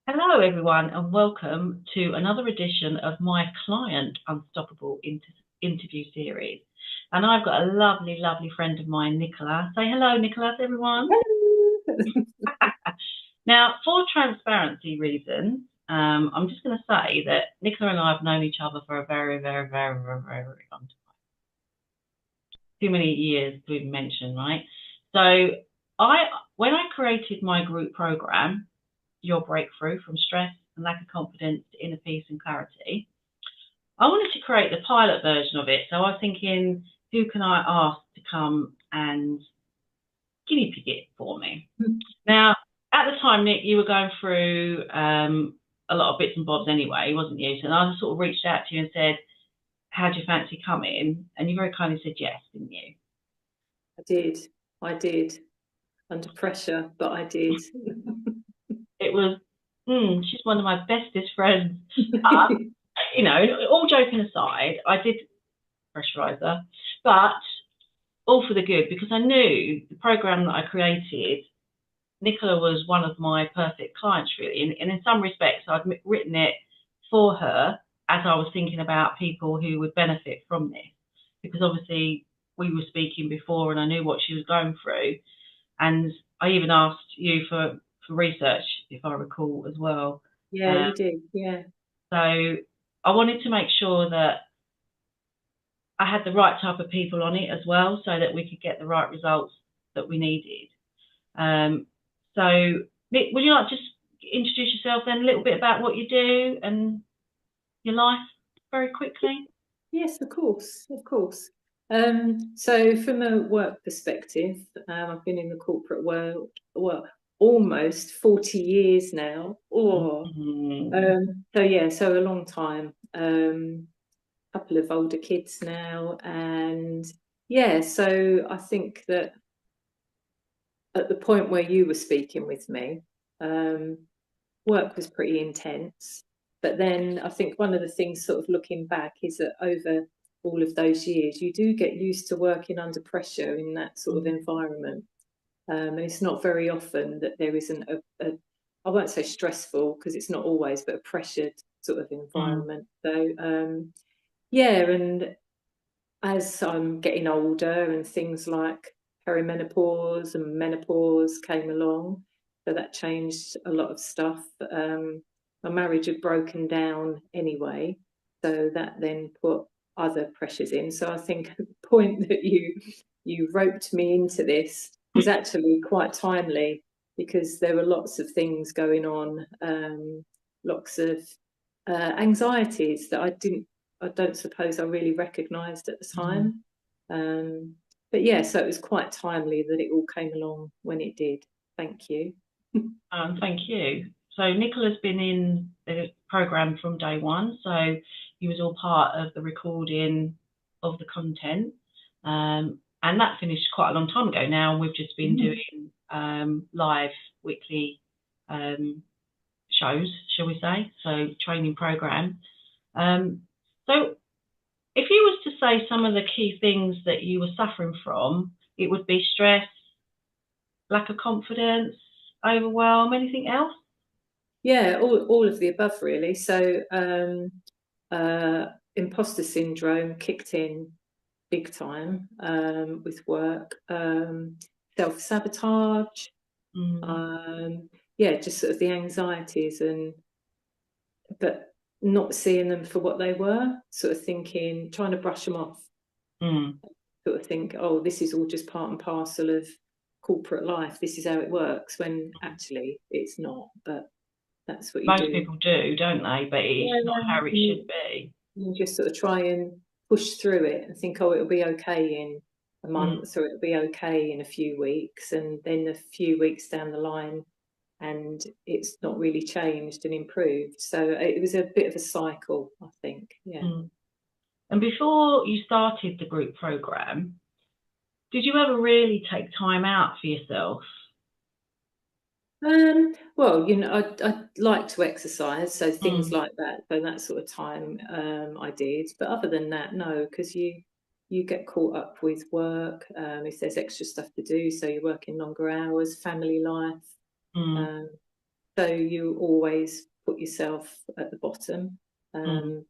Hello, everyone, and welcome to another edition of my Client Unstoppable interview series. And I've got a lovely, lovely friend of mine, Nicola. Say hello, Nicola, to everyone. Hello. Now, for transparency reasons, I'm just going to say that Nicola and I have known each other for a very, very, very, very, very, very long time. Too many years to even mention, right? So, when I created my group program, Your Breakthrough from Stress and Lack of Confidence to Inner Peace and Clarity, I wanted to create the pilot version of it. So I was thinking, who can I ask to come and guinea pig it for me? Now, at the time, Nick, you were going through a lot of bits and bobs anyway, wasn't you? So I sort of reached out to you and said, how do you fancy coming? And you very kindly said yes, didn't you? I did. I did. Under pressure, but I did. It was, she's one of my bestest friends. But, all joking aside, I did pressurise her, but all for the good because I knew the program that I created, Nicola was one of my perfect clients, really. And in some respects, I'd written it for her as I was thinking about people who would benefit from this. Because obviously, we were speaking before and I knew what she was going through. And I even asked you for research, if I recall, as well. Yeah, Um, you did. Yeah. so I wanted to make sure that I had the right type of people on it as well so that we could get the right results that we needed. Um, so, Nick, would you like to just introduce yourself then, a little bit about what you do and your life very quickly? Yes, of course. Of course. So from a work perspective, I've been in the corporate world, well, almost 40 years now. Mm-hmm. So a long time. Couple of older kids now, and yeah, so I think that at the point where you were speaking with me, um, work was pretty intense. But then I think one of the things, sort of looking back, is that over all of those years, you do get used to working under pressure in that sort of environment. And it's not very often that there isn't I won't say stressful because it's not always, but a pressured sort of Mm-hmm. environment. Yeah, and as I'm getting older and things like perimenopause and menopause came along, so that changed a lot of stuff. My marriage had broken down anyway, so that then put other pressures in. So I think the point that you roped me into this was actually quite timely because there were lots of things going on, lots of anxieties that I don't suppose I really recognised at the Mm-hmm. time. Um, but yeah, so it was quite timely that it all came along when it did. Thank you. Thank you. So Nicola's been in the program from day one, so he was all part of the recording of the content, and that finished quite a long time ago now. We've just been Mm. doing live weekly um, shows, shall we say? So training program. Um, so if you was to say some of the key things that you were suffering from, it would be stress, lack of confidence, overwhelm, anything else? Yeah, all of the above really. So imposter syndrome kicked in big time with work, self-sabotage, Mm, um, yeah, just sort of the anxieties and but not seeing them for what they were, sort of thinking, trying to brush them off, mm. sort of think, oh, this is all just part and parcel of corporate life. This is how it works, when actually it's not. But that's what you Most do. people do, don't they? But it's not Yeah, how it should be. you just sort of try and push through it and think, oh, it'll be okay in a Mm, month or it'll be okay in a few weeks. And then a few weeks down the line, and it's not really changed and improved. So it was a bit of a cycle, I think. Yeah. mm. And before you started the group program, did you ever really take time out for yourself? Well, I like to exercise, so things Mm, like that. So that sort of time, I did. But other than that, no, because you get caught up with work. If there's extra stuff to do, so you're working longer hours, family life. mm, Um, So you always put yourself at the bottom. Mm.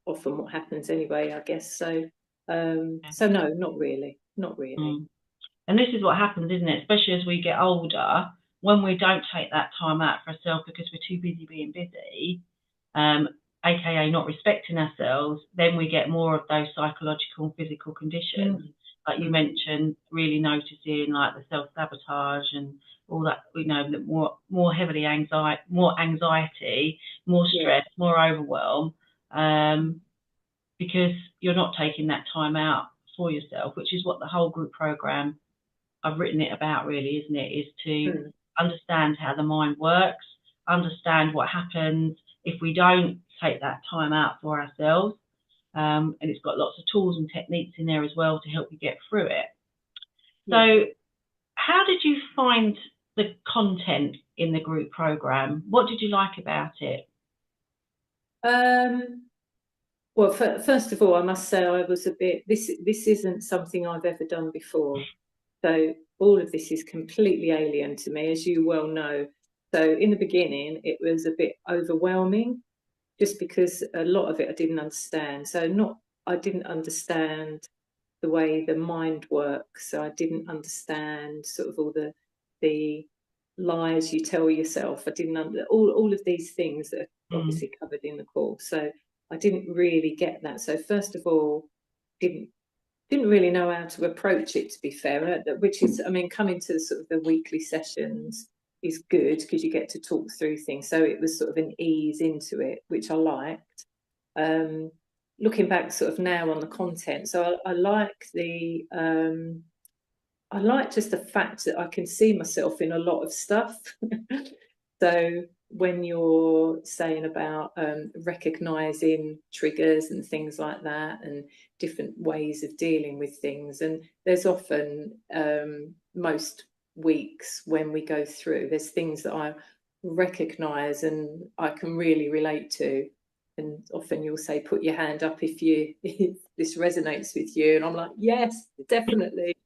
Often what happens anyway, I guess. So so no, not really. Mm. And this is what happens, isn't it? Especially as we get older, when we don't take that time out for ourselves because we're too busy being busy, aka not respecting ourselves, then we get more of those psychological and physical conditions. Like you mentioned, really noticing like the self-sabotage and all that, the more heavily anxiety, more stress, more overwhelm, because you're not taking that time out for yourself, which is what the whole group program I've written it about, really, isn't it? Is to understand how the mind works, understand what happens if we don't take that time out for ourselves. And it's got lots of tools and techniques in there as well to help you get through it. So how did you find the content in the group program? What did you like about it? Well, first of all, I must say I was a bit, this isn't something I've ever done before. So all of this is completely alien to me, as you well know. So in the beginning, it was a bit overwhelming just because a lot of it I didn't understand. I didn't understand the way the mind works. So I didn't understand sort of all the lies you tell yourself. I didn't all of these things that are obviously covered in the course. So I didn't really get that. So first of all, didn't really know how to approach it, to be fair, which is, I mean, coming to sort of the weekly sessions is good because you get to talk through things. So it was sort of an ease into it, which I liked. Looking back sort of now on the content, so I like I like just the fact that I can see myself in a lot of stuff. So when you're saying about recognizing triggers and things like that and different ways of dealing with things, and there's often most weeks when we go through, there's things that I recognize and I can really relate to. And often you'll say, put your hand up if this resonates with you. And I'm like, yes, definitely.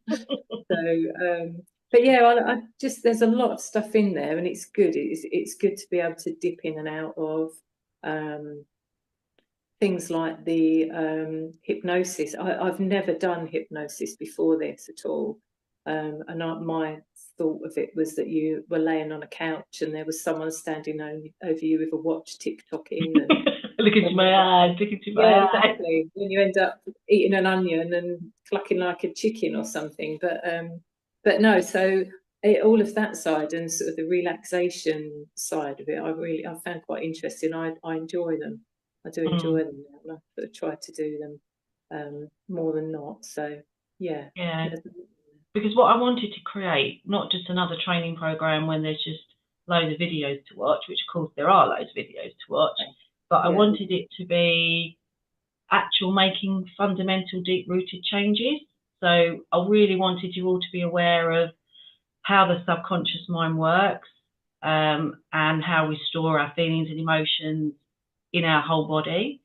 So, but yeah, I just, there's a lot of stuff in there and it's good. It's good to be able to dip in and out of things like the hypnosis. I've never done hypnosis before this at all. And my thought of it was that you were laying on a couch and there was someone standing over you with a watch tick-tocking and looking to my eyes, looking to my eyes. exactly. When you end up eating an onion and clucking like a chicken or something. But no, so all of that side and sort of the relaxation side of it, I found quite interesting. I enjoy them. I do enjoy them now. I sort of try to do them more than not. So yeah. Because what I wanted to create, not just another training program when there's just loads of videos to watch, which of course there are loads of videos to watch, but I wanted it to be actual making fundamental deep-rooted changes. So I really wanted you all to be aware of how the subconscious mind works, and how we store our feelings and emotions in our whole body.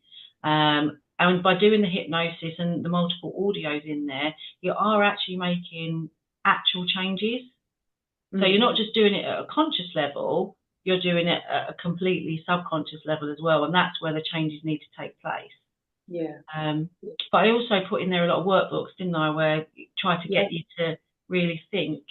And by doing the hypnosis and the multiple audios in there, you are actually making actual changes. So you're not just doing it at a conscious level, you're doing it at a completely subconscious level as well. And that's where the changes need to take place. But I also put in there a lot of workbooks, didn't I, where I try to get you to really think.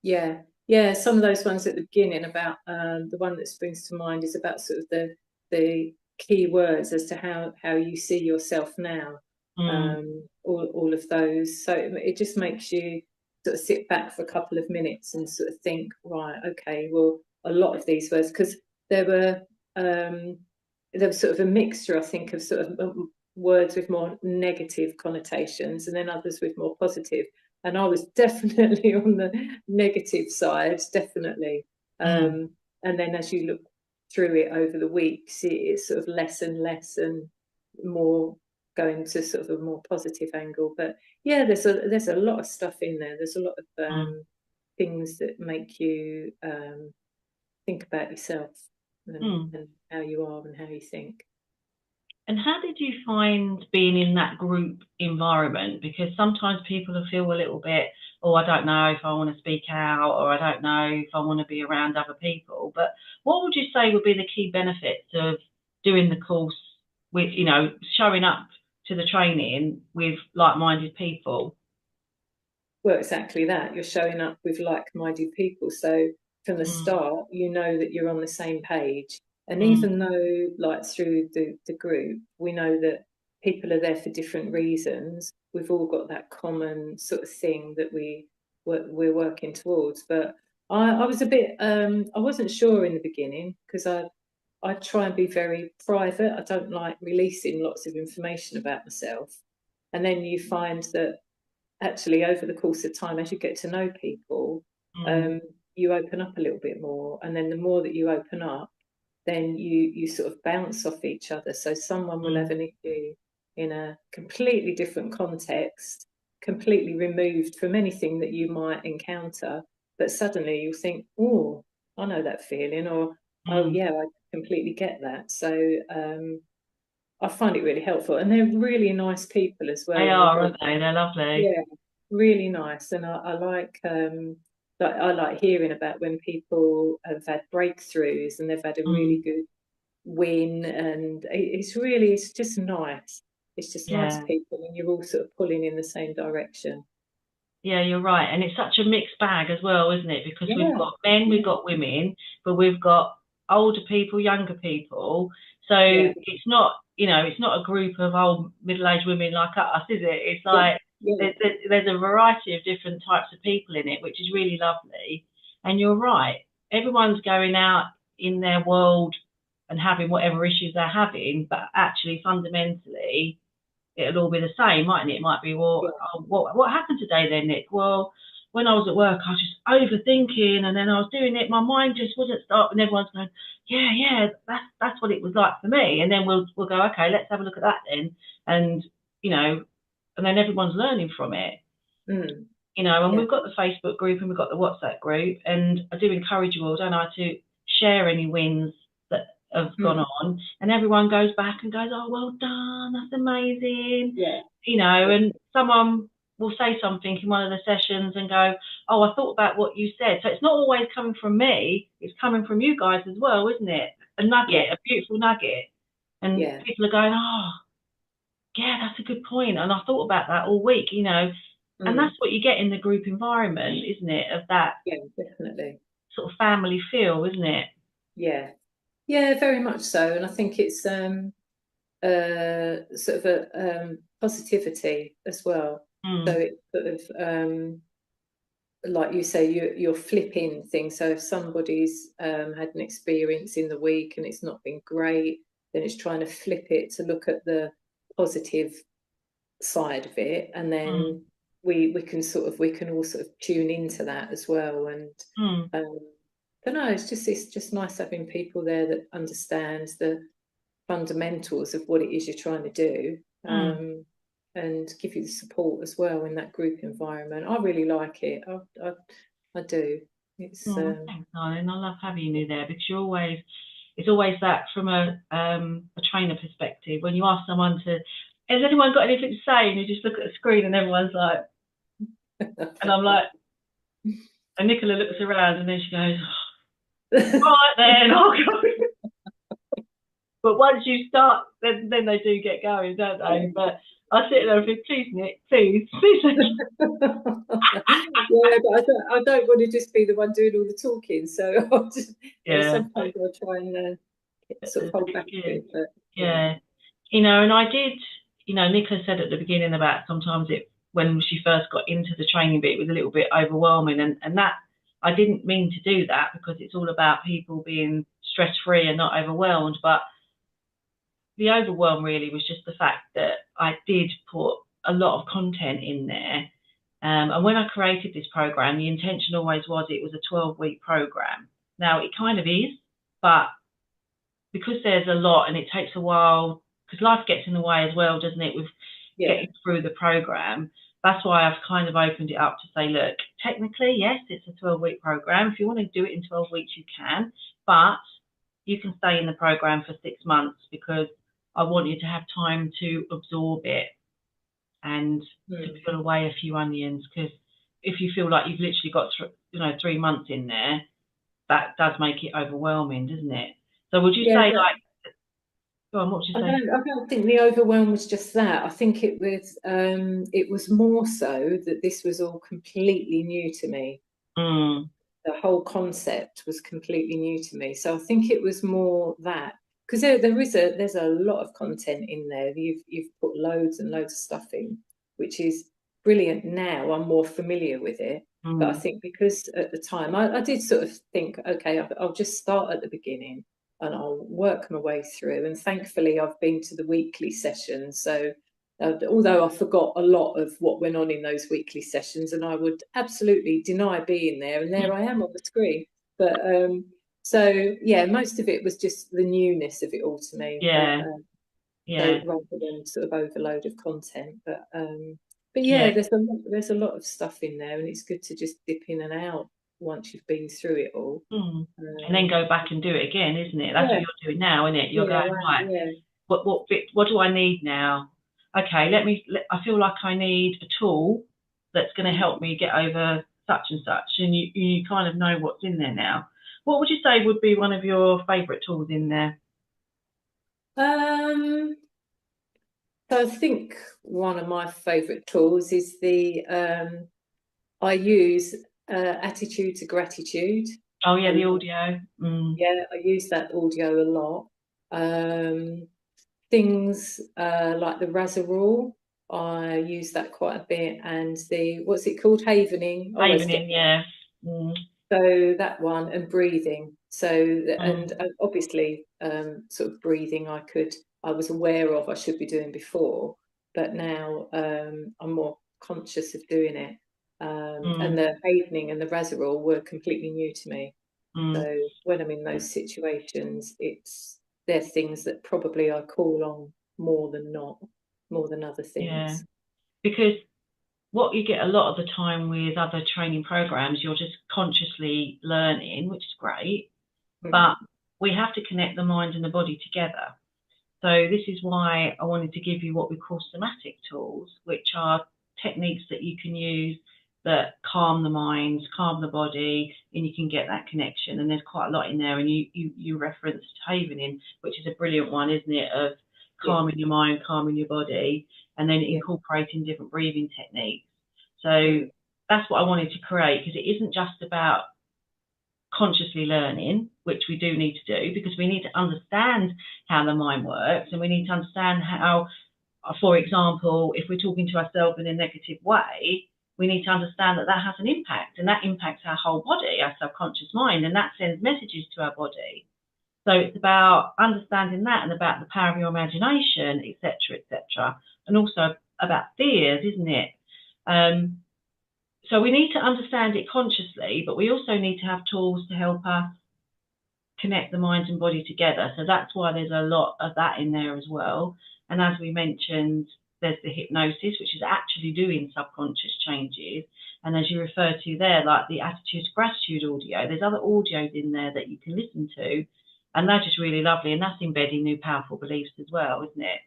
Yeah, some of those ones at the beginning about the one that springs to mind is about sort of the key words as to how you see yourself now. All of those. So it just makes you sort of sit back for a couple of minutes and sort of think, right, okay, well, a lot of these words, because there was sort of a mixture, I think, of sort of words with more negative connotations and then others with more positive. And I was definitely on the negative side, definitely. And then as you look through it over the weeks, it's sort of less and less and more going to sort of a more positive angle. But yeah, there's a lot of stuff in there. There's a lot of things that make you think about yourself and how you are and how you think. And how did you find being in that group environment? Because sometimes people feel a little bit, oh, I don't know if I want to speak out, or I don't know if I want to be around other people. But what would you say would be the key benefits of doing the course with, showing up to the training with like-minded people? Well, exactly that. You're showing up with like-minded people. So from the Mm, start, you know that you're on the same page. And mm, even though, like through the group, we know that people are there for different reasons, we've all got that common sort of thing that we're working towards. But I was a bit, I wasn't sure in the beginning because I try and be very private. I don't like releasing lots of information about myself. And then you find that actually over the course of time, as you get to know people, mm, um, you open up a little bit more, and then the more that you open up, then you sort of bounce off each other. So someone will have mm, an issue in a completely different context, completely removed from anything that you might encounter, but suddenly you'll think, oh, I know that feeling, or oh mm. yeah, I completely get that. So I find it really helpful, and they're really nice people as well They in the are, group. aren't they? They're lovely. Yeah, really nice, and like I like hearing about when people have had breakthroughs and they've had a really Mm, good win, and it's just nice. It's just nice yeah. people, and you're all sort of pulling in the same direction. Yeah, you're right. And it's such a mixed bag as well, isn't it? Because we've Yeah, got men, we've yeah, got women, but we've got older people, younger people. So yeah, it's not, it's not a group of old middle-aged women like us, is it? It's yeah, like yeah, there's a variety of different types of people in it, which is really lovely. And you're right. Everyone's going out in their world and having whatever issues they're having, but actually fundamentally it'll all be the same, mightn't it? It might be, well, yeah, oh, what happened today then, Nick? Well, when I was at work, I was just overthinking, and then I was doing it. My mind just wouldn't stop, and everyone's going, yeah, yeah, that's what it was like for me. And then we'll go, okay, let's have a look at that then, and you know, and then everyone's learning from it. mm, And yeah, we've got the Facebook group and we've got the WhatsApp group, and I do encourage you all, don't I, to share any wins that have gone mm, on, and everyone goes back and goes, oh, well done, that's amazing, yeah, yeah, and someone will say something in one of the sessions and go, oh, I thought about what you said. So it's not always coming from me, it's coming from you guys as well, isn't it? A yeah, nugget, a beautiful nugget. And yeah, people are going, oh, yeah, that's a good point. And I thought about that all week, and mm, that's what you get in the group environment, isn't it? Of that yeah, definitely, sort of family feel, isn't it? yeah, yeah, very much so. And I think it's sort of a positivity as well. So Mm, it's sort of like you say, you're flipping things. So if somebody's had an experience in the week and it's not been great, then it's trying to flip it to look at the positive side of it, and mm, then we can all sort of tune into that as well. And mm, um, but no, it's just nice having people there that understands the fundamentals of what it is you're trying to do, mm. and give you the support as well in that group environment. I really like it. I do. It's Oh, thanks, darling. I love having you there because it's always that from a trainer perspective. When you ask someone has anyone got anything to say? And you just look at the screen and everyone's like, and I'm like, and Nicola looks around and then she goes, all right then, I'll go. But once you start, then they do get going, don't they? But I sit there and think, please, Nick, please, please. yeah, but I don't want to just be the one doing all the talking. So Yeah, sometimes I'll try and sort of hold it's back a good. bit. But yeah, Yeah. And I did, Nicola said at the beginning about sometimes when she first got into the training bit, it was a little bit overwhelming. And that, I didn't mean to do that because it's all about people being stress free and not overwhelmed. But the overwhelm really was just the fact that I did put a lot of content in there. And when I created this program, the intention always was it was a 12-week program. Now it kind of is, but because there's a lot and it takes a while, because life gets in the way as well, doesn't it, with yeah, getting through the program. That's why I've kind of opened it up to say, look, technically, yes, it's a 12-week program. If you want to do it in 12 weeks, you can, but you can stay in the program for 6 months because I want you to have time to absorb it and to peel away a few onions, because if you feel like you've literally got 3 months in there, that does make it overwhelming, doesn't it? So would you say, like, go on, what would you say? I don't think the overwhelm was just that. I think it was more so that this was all completely new to me. The whole concept was completely new to me. So I think it was more that, because there's a lot of content in there. You've put loads and loads of stuff in, which is brilliant. Now I'm more familiar with it. But I think because at the time I did sort of think, okay, I'll just start at the beginning and I'll work my way through. And thankfully, I've been to the weekly sessions. So although I forgot a lot of what went on in those weekly sessions, and I would absolutely deny being there, and there I am on the screen. But so yeah, most of it was just the newness of it all to me. Yeah. So rather than sort of overload of content, but yeah, there's a lot of stuff in there, and it's good to just dip in and out once you've been through it all. And then go back and do it again, isn't it? That's what you're doing now, isn't it? You're going, right, what do I need now? Okay, I feel like I need a tool that's going to help me get over such and such, and you kind of know what's in there now. What would you say would be one of your favourite tools in there? So I think one of my favourite tools is I use attitude to gratitude. Oh yeah, the audio. Yeah, I use that audio a lot. Things like the Razorall, I use that quite a bit, and what's it called, Havening. Havening, yeah. So that one, and breathing. So and obviously sort of breathing I was aware of I should be doing before, but now I'm more conscious of doing it. And the Havening and the Razorall were completely new to me. So when I'm in those situations, they're things that probably I call on more than other things. Yeah, because what you get a lot of the time with other training programs, you're just consciously learning, which is great, but we have to connect the mind and the body together. So this is why I wanted to give you what we call somatic tools, which are techniques that you can use that calm the mind, calm the body, and you can get that connection. And there's quite a lot in there. And you referenced Havening, which is a brilliant one, isn't it? Of calming your mind, calming your body, and then incorporating different breathing techniques. So that's what I wanted to create, because it isn't just about consciously learning, which we do need to do, because we need to understand how the mind works, and we need to understand how, for example, if we're talking to ourselves in a negative way, we need to understand that has an impact, and that impacts our whole body, our subconscious mind, and that sends messages to our body. So it's about understanding that, and about the power of your imagination, etc., etc., and also about fears, isn't it? So we need to understand it consciously, but we also need to have tools to help us connect the mind and body together. So that's why there's a lot of that in there as well. And as we mentioned, there's the hypnosis, which is actually doing subconscious changes. And as you refer to there, like the attitude to gratitude audio, there's other audios in there that you can listen to, and they're just really lovely. And that's embedding new powerful beliefs as well, isn't it?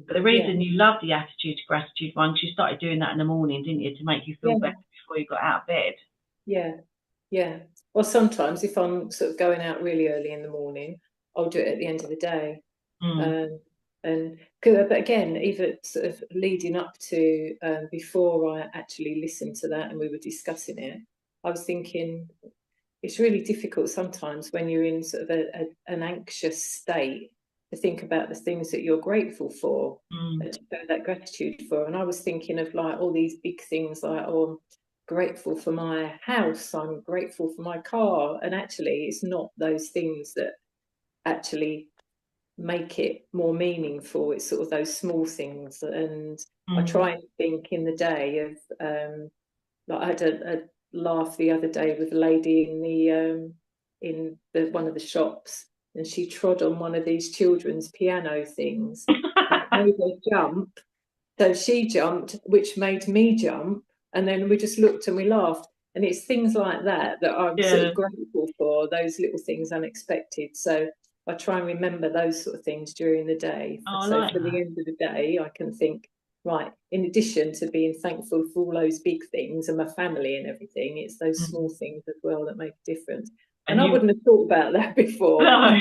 But the reason you love the attitude to gratitude one, because you started doing that in the morning, didn't you, to make you feel better before you got out of bed? Yeah. Well, sometimes if I'm sort of going out really early in the morning, I'll do it at the end of the day. But again, even sort of leading up to before I actually listened to that and we were discussing it, I was thinking it's really difficult sometimes when you're in sort of an anxious state to think about the things that you're grateful for and to show that gratitude for. And I was thinking of like all these big things like, oh, I'm grateful for my house, I'm grateful for my car. And actually, it's not those things that actually make it more meaningful. It's sort of those small things. And I try and think in the day of, like I had a laugh the other day with a lady in one of the shops, and she trod on one of these children's piano things and it made her jump. So she jumped, which made me jump, and then we just looked and we laughed. And it's things like that I'm sort of grateful for, those little things, unexpected. So I try and remember those sort of things during the day. Oh, I So like for the that. end of the day, I can think, right, in addition to being thankful for all those big things and my family and everything, it's those small things as well that make a difference. And I And you, wouldn't have thought about that before. no,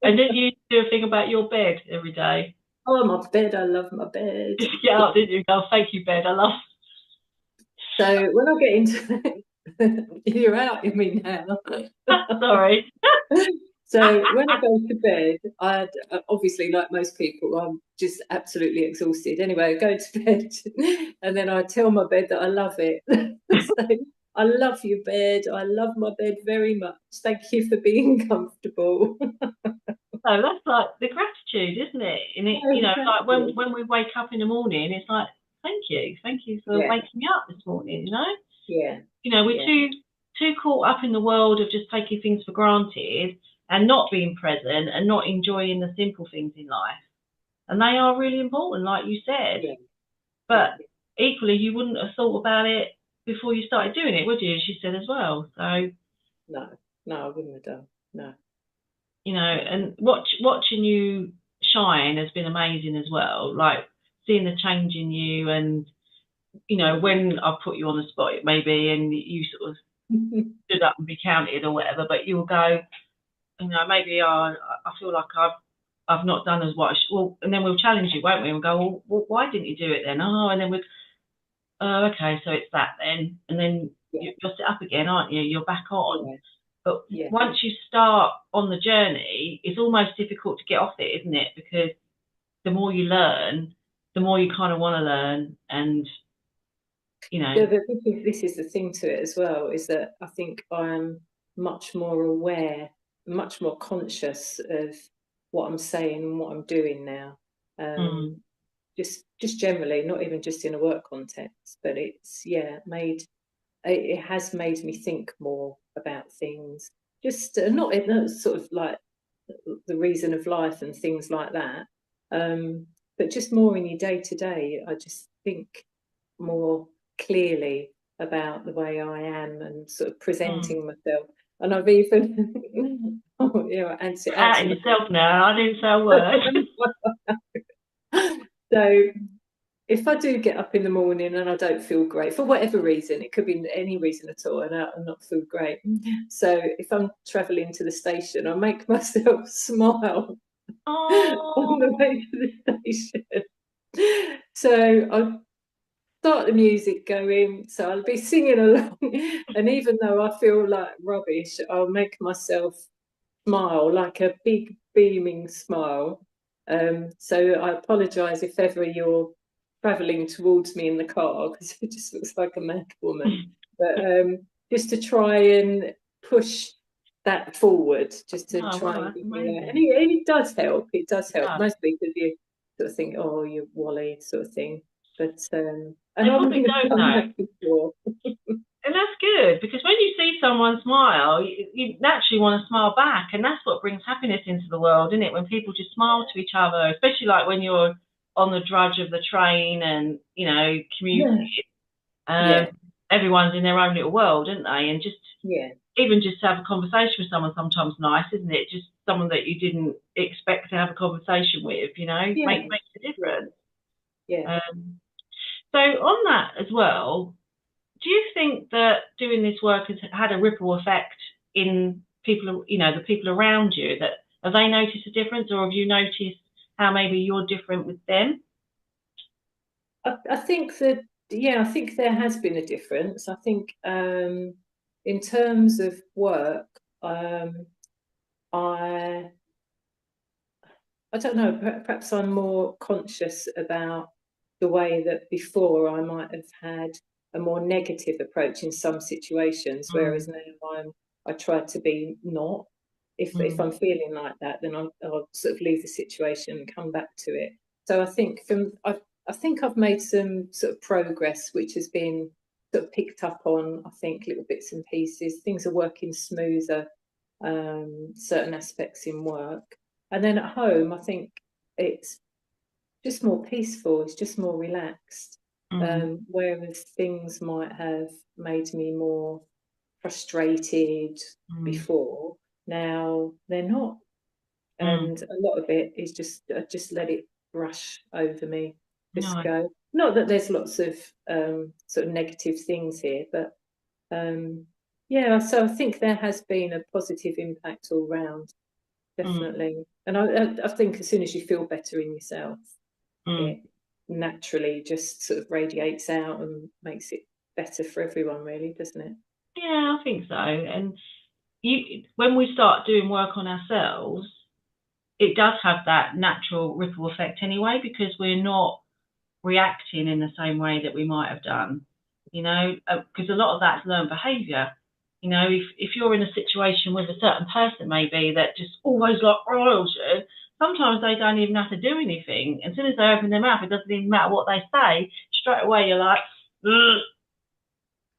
and didn't you do a thing about your bed every day? Oh, my bed, I love my bed. Just get up, didn't you? Go, thank you, bed. I love. So when I get into you're out in me now. Sorry. So when I go to bed, I obviously, like most people, I'm just absolutely exhausted. Anyway, I go to bed and then I tell my bed that I love it. So, I love your bed. I love my bed very much. Thank you for being comfortable. So that's like the gratitude, isn't it? And it, Oh, like exactly. when we wake up in the morning, it's like, thank you for Yeah, waking me up this morning. yeah, We're yeah, too caught up in the world of just taking things for granted and not being present and not enjoying the simple things in life. And they are really important, like you said. yeah, But yeah. equally, you wouldn't have thought about it before you started doing it, would you? As you said as well. So, No, no, I wouldn't have done. No. and watching you shine has been amazing as well. Like seeing the change in you, and when I put you on the spot, maybe, and you sort of stood up and be counted or whatever, but you'll go, maybe I feel like I've not done as what I should. Well, and then we'll challenge you, won't we? And go, well, why didn't you do it then? Oh, and then we, oh, okay, so it's that then, and then Yeah, you'll sit up again, aren't you? You're back on. yeah, But yeah. once you start on the journey, it's almost difficult to get off it, isn't it? Because the more you learn, the more you kind of want to learn, and Yeah, but this is the thing to it as well, is that I think I'm much more aware, much more conscious of what I'm saying and what I'm doing now. mm, Just generally, not even just in a work context, but it has made me think more about things. Just not in a sort of like the reason of life and things like that, but just more in your day to day. I just think more clearly about the way I am and sort of mm. presenting myself. And I've even, You're out in yourself now. I didn't say a word. So if I do get up in the morning and I don't feel great for whatever reason, it could be any reason at all, and I not feel great. So if I'm travelling to the station, I make myself smile on the Oh, way to the station. So I start the music going, so I'll be singing along, and even though I feel like rubbish, I'll make myself smile, like a big beaming smile. So I apologise if ever you're travelling towards me in the car, because it just looks like a mad woman. But just to try and push that forward, just to oh, try wow, and that's give me that. And amazing. it does help. It does help, Yeah. mostly because you sort of think, oh, you're Wally, sort of thing. But They and I've probably even don't done know. that before. And that's good because when you see someone smile, you naturally want to smile back. And that's what brings happiness into the world, isn't it? When people just smile to each other, especially like when you're on the drudge of the train and, commuting. Yeah, Um, yeah, everyone's in their own little world, aren't they? And just yeah, even just to have a conversation with someone sometimes nice, isn't it? Just someone that you didn't expect to have a conversation with, yeah, makes a yeah, difference. yeah. Um, so on that as well, do you think that doing this work has had a ripple effect in people, the people around you? That have they noticed a difference, or have you noticed how maybe you're different with them? I think that, yeah, I think there has been a difference. I think in terms of work, um, I I don't know, perhaps I'm more conscious about the way that before I might have had a more negative approach in some situations, whereas Mm, now I try to be not. If mm, I'm feeling like that, then I'll sort of leave the situation and come back to it. So I think I think I've made some sort of progress, which has been sort of picked up on. I think little bits and pieces. Things are working smoother, certain aspects in work. And then at home, I think it's just more peaceful, it's just more relaxed. mm, Whereas things might have made me more frustrated mm. before, now they're not. Mm. and a lot of it is just I just let it brush over me, just Nice. go. Not that there's lots of sort of negative things here, but yeah. So I think there has been a positive impact all round, Mm. definitely. And I think as soon as you feel better in yourself, Mm. it naturally just sort of radiates out and makes it better for everyone, really, doesn't it? Yeah, I think so. And when we start doing work on ourselves, it does have that natural ripple effect anyway, because we're not reacting in the same way that we might have done, because a lot of that's learned behaviour. If you're in a situation with a certain person maybe that just always like roils you, sometimes they don't even have to do anything. As soon as they open their mouth, it doesn't even matter what they say. Straight away, you're like, ugh.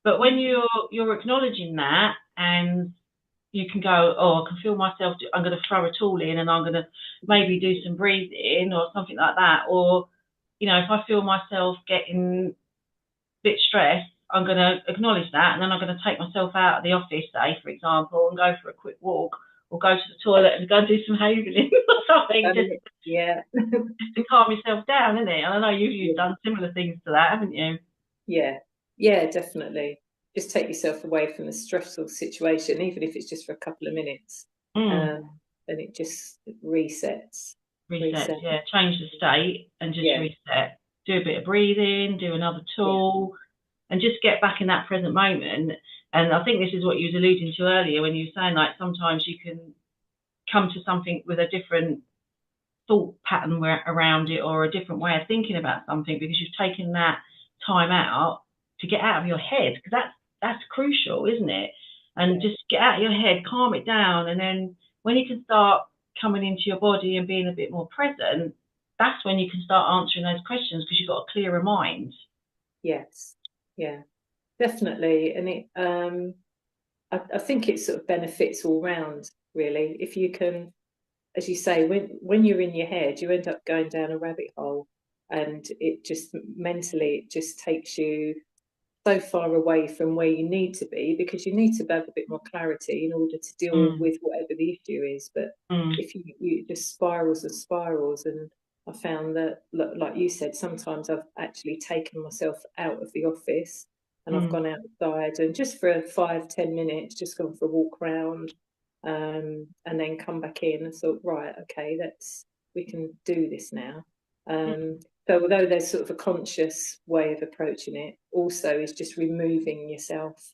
But when you're acknowledging that, and you can go, oh, I can feel myself, I'm going to throw a tool in, and I'm going to maybe do some breathing or something like that. Or, if I feel myself getting a bit stressed, I'm going to acknowledge that, and then I'm going to take myself out of the office, say, for example, and go for a quick walk, or go to the toilet and go and do some haveling or something, just Yeah. to calm yourself down, isn't it? And I know you've done similar things to that, haven't you? Yeah, yeah, definitely. Just take yourself away from the stressful situation, even if it's just for a couple of minutes, Mm. um, and it just resets. Reset, Reset. yeah, change the state and just Yeah, reset. Do a bit of breathing, do another yeah, tool, and just get back in that present moment. And I think this is what you was alluding to earlier when you were saying, like, sometimes you can come to something with a different thought pattern around it, or a different way of thinking about something, because you've taken that time out to get out of your head, because that's crucial, isn't it? And yeah, just get out of your head, calm it down, and then when you can start coming into your body and being a bit more present, that's when you can start answering those questions, because you've got a clearer mind. yes, yeah, definitely. And I think it sort of benefits all round, really. If you can, as you say, when you're in your head, you end up going down a rabbit hole, and it just mentally it just takes you so far away from where you need to be, because you need to have a bit more clarity in order to deal Mm, with whatever the issue is. But mm, if you just spirals and spirals, and I found that, like you said, sometimes I've actually taken myself out of the office and I've mm, gone outside and just for 5-10 minutes, just gone for a walk around, and then come back in and thought, right, okay, we can do this now. So although there's sort of a conscious way of approaching it, also is just removing yourself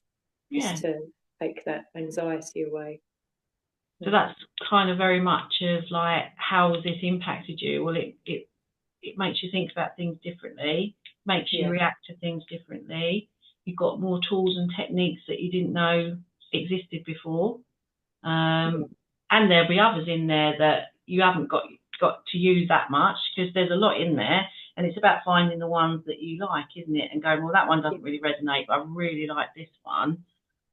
just yeah. to take that anxiety away. So Yeah. that's kind of very much of like, how has this impacted you? Well, it makes you think about things differently, makes you Yeah. react to things differently. You've got more tools and techniques that you didn't know existed before. Yeah. And there'll be others in there that you haven't got to use that much, because there's a lot in there, and it's about finding the ones that you like, isn't it? And going, well, that one doesn't really resonate, but I really like this one.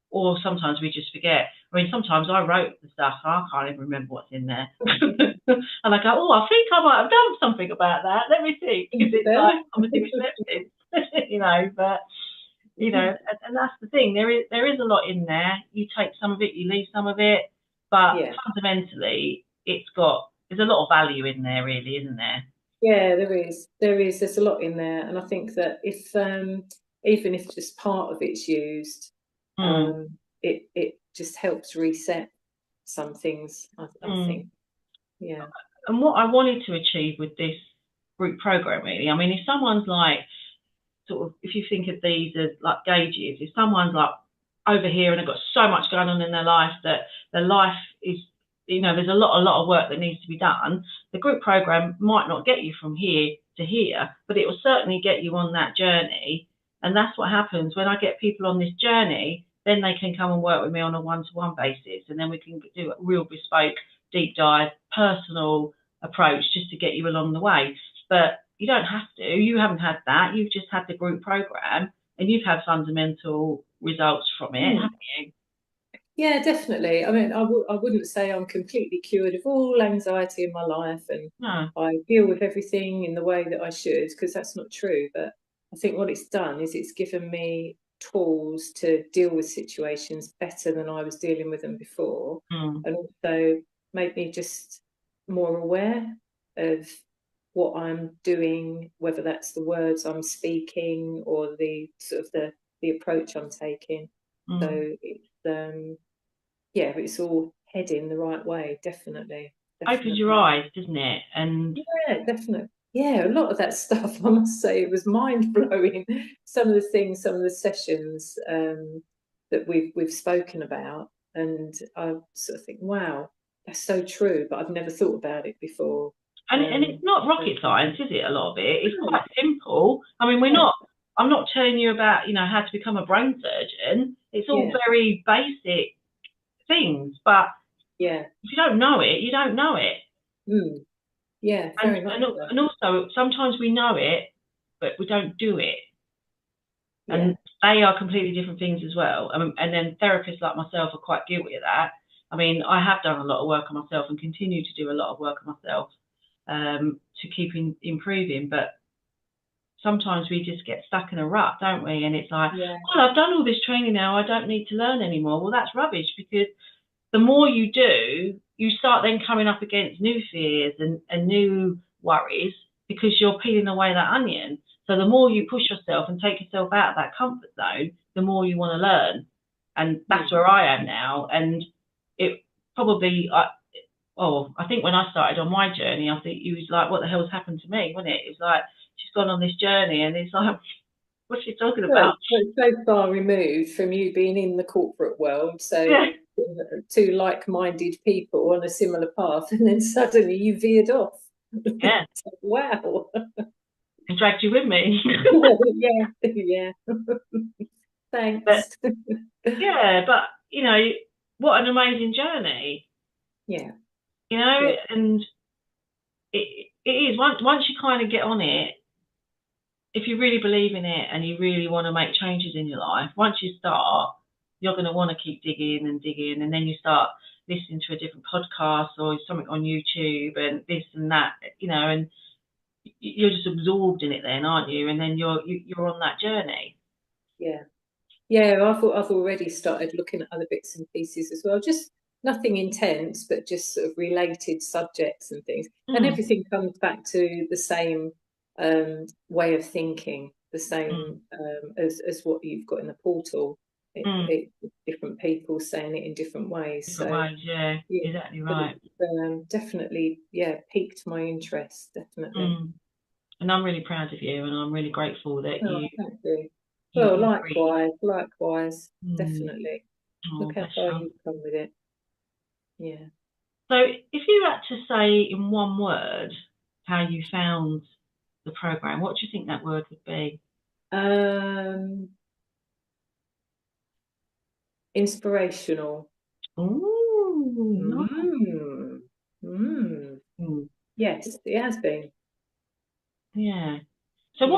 Or sometimes we just forget. I mean, sometimes I wrote the stuff, I can't even remember what's in there. And I go, oh, I think I might have done something about that. Let me see, because it's like obviously receptive, but and that's the thing. There is a lot in there. You take some of it, you leave some of it, but Yeah. fundamentally, there's a lot of value in there, really, isn't there? Yeah, there is. There's a lot in there. And I think that if even if just part of it's used, Mm, it just helps reset some things, I mm. think. Yeah. And what I wanted to achieve with this group program, really, I mean, if someone's like, sort of, if you think of these as like gauges, if someone's like over here and they've got so much going on in their life that their life is, there's a lot of work that needs to be done, the group program might not get you from here to here, but it will certainly get you on that journey. And that's what happens when I get people on this journey. Then they can come and work with me on a one-to-one basis, and then we can do a real bespoke, deep dive, personal approach just to get you along the way. But you don't have to. You haven't had that. You've just had the group program, and you've had fundamental results from it, Mm. haven't you? Yeah, definitely. I mean, I wouldn't say I'm completely cured of all anxiety in my life and No. I deal with everything in the way that I should, because that's not true. But I think what it's done is it's given me tools to deal with situations better than I was dealing with them before, Mm, and also made me just more aware of what I'm doing, whether that's the words I'm speaking or the sort of the approach I'm taking. So it's it's all heading the right way, definitely. Opens your eyes, doesn't it? And yeah, definitely. Yeah, a lot of that stuff, I must say, it was mind blowing. Some of the things, some of the sessions that we've spoken about, and I sort of think, wow, that's so true. But I've never thought about it before. and it's not rocket science, is it? A lot of it, it's No, quite simple. I mean, yeah, I'm not telling you about, how to become a brain surgeon. It's all yeah, very basic things, but yeah, if you don't know it, you don't know it. mm, yeah, And very much and so. and also sometimes we know it, but we don't do it. Yeah, And they are completely different things as well. And then therapists like myself are quite guilty of that. I mean, I have done a lot of work on myself and continue to do a lot of work on myself to keep improving. But sometimes we just get stuck in a rut, don't we? And it's like, yeah, well, I've done all this training now, I don't need to learn anymore. Well, that's rubbish, because the more you do, you start then coming up against new fears and new worries, because you're peeling away that onion. So the more you push yourself and take yourself out of that comfort zone, the more you want to learn. And that's mm, where I am now. And it probably, I think when I started on my journey, I think you was like, what the hell's happened to me, wasn't it? It was like, she's gone on this journey, and it's like, what's she talking well, about? it's so far removed from you being in the corporate world. So Yeah, two like-minded people on a similar path, and then suddenly you veered off. yeah. Wow. I dragged you with me. Yeah, yeah. But Thanks. yeah, but what an amazing journey, Yeah, yeah, and it is, once you kind of get on it, if you really believe in it and you really want to make changes in your life, once you start, you're going to want to keep digging and digging, and then you start listening to a different podcast or something on YouTube and this and that, and you're just absorbed in it then, aren't you? And then you're on that journey. yeah. Yeah, I've already started looking at other bits and pieces as well. Just nothing intense, but just sort of related subjects and things. And Mm, everything comes back to the same way of thinking, the mm, same as what you've got in the portal. mm. Different people saying it in different ways. Different So ways, yeah, yeah, exactly but right. it's definitely piqued my interest. Definitely. Mm. And I'm really proud of you, and I'm really grateful that Oh, you thank you. you Well, you agreed. likewise, Mm. definitely. Oh, Look how bless far you. you've come with it. Yeah. So, if you had to say in one word how you found the program, what do you think that word would be? Um, Inspirational. Ooh, nice. Mm. Mm. Mm. Yes, it has been. Yeah. So, Yeah.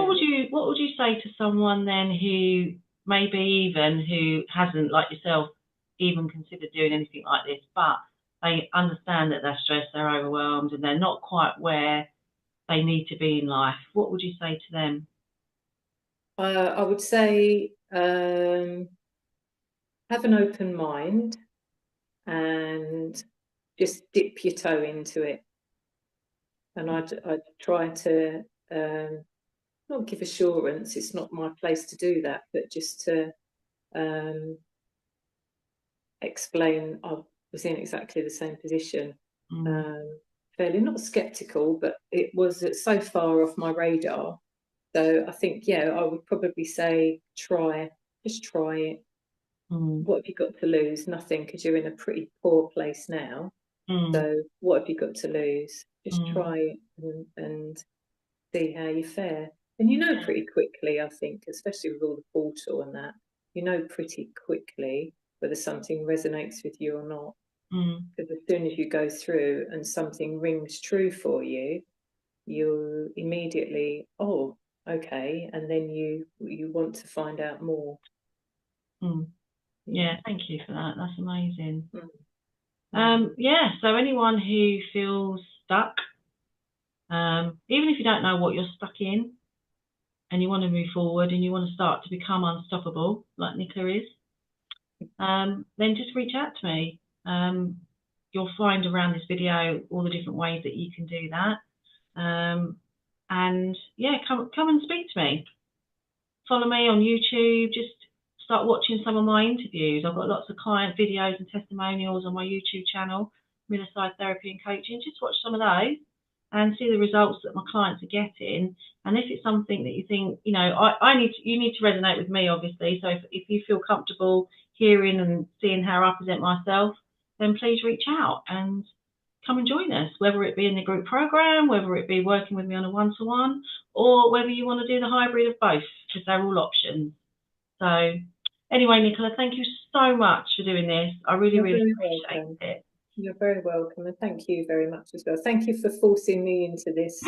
what would you say to someone then who maybe even who hasn't, like yourself, even considered doing anything like this, but they understand that they're stressed, they're overwhelmed, and they're not quite where they need to be in life? What would you say to them? I would say have an open mind and just dip your toe into it. And I'd try to not give assurance. It's not my place to do that, but just to um, explain I was in exactly the same position. Mm, Um, Fairly not skeptical, but it was so far off my radar. So I think, I would probably say just try it. mm, What have you got to lose? Nothing, because you're in a pretty poor place now. mm, So what have you got to lose? Just mm. try it and see how you fare. And you know Yeah. pretty quickly, I think, especially with all the portal and that, you know pretty quickly whether something resonates with you or not. Mm, Because as soon as you go through and something rings true for you, you immediately, oh, okay, and then you want to find out more. mm. Yeah. Yeah, thank you for that. That's amazing. Mm, mm, Yeah, so anyone who feels stuck, even if you don't know what you're stuck in and you want to move forward and you want to start to become unstoppable, like Nicola is, then just reach out to me. you'll find around this video all the different ways that you can do that. And yeah, come and speak to me. Follow me on YouTube. Just start watching some of my interviews. I've got lots of client videos and testimonials on my YouTube channel, Millieside Therapy and Coaching. Just watch some of those and see the results that my clients are getting. And if it's something that you think, you know, you need to resonate with me, obviously. So if you feel comfortable hearing and seeing how I present myself, then please reach out and come and join us, whether it be in the group program, whether it be working with me on a one-to-one, or whether you want to do the hybrid of both, because they're all options. So anyway, Nicola, thank you so much for doing this. I really, really appreciate it. You're very welcome, and thank you very much as well. Thank you for forcing me into this.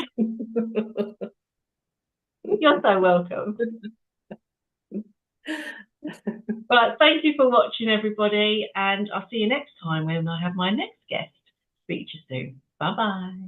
You're so welcome. But thank you for watching, everybody, and I'll see you next time when I have my next guest. Speak to you soon. Bye-bye.